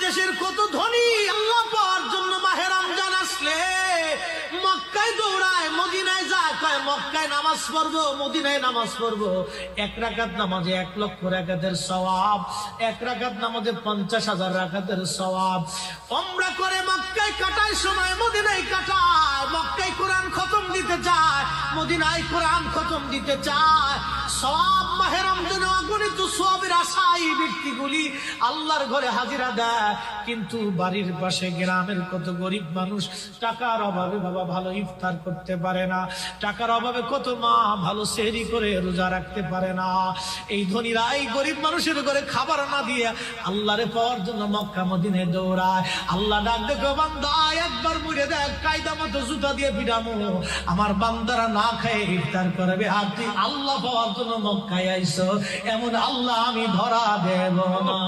বাংলাদেশের কত ধনী আল্লাহ পাওয়ার জন্য মাহে রমজান আসলে মক্কায় দৌড়ায়, মদিনায় যায়, কয় মক্কায় নামাজ পড়বো, মদিনায় নামাজ পড়বো। 1 রাকাত নামাজে 1 লক্ষ রাকাতের সওয়াব, 1 রাকাত নামাজে 50,000 রাকাতের সওয়াব। উমরা করে মক্কায় কাটায় সময় মদিনায় কাটায়, মক্কায় কোরআন খতম দিতে চায়, মদিনায় কোরআন খতম দিতে চায়। সওয়াব মাহে রমজানে অগণিত সওয়াবের আশায় ব্যক্তিগুলি আল্লাহর ঘরে হাজিরা দেয়, কিন্তু বাড়ির পাশে গ্রামের কত গরিব মানুষ টাকার অভাবে বাবা ভালো ইফতার করতে পারে না, টাকার অভাবে কত মা ভালো সেহরি করে রোজা রাখতে পারে না। এই ধনীরা এই গরিব মানুষের ঘরে খাবার না দিয়ে আল্লাহরে পাওয়ার জন্য মক্কা মদিনায় দৌড়ায়। আল্লাহ ডাক দেখো বান্দা একবার মুড়ে দেখ, কায়দা মতো জুতা দিয়ে পিটামো, আমার বান্দারা না খায় ইফতার করবে, আর তুই আল্লাহ পাওয়ার জন্য মক্কায় আইছো, এমন আল্লাহ আমি ধরা দেব না।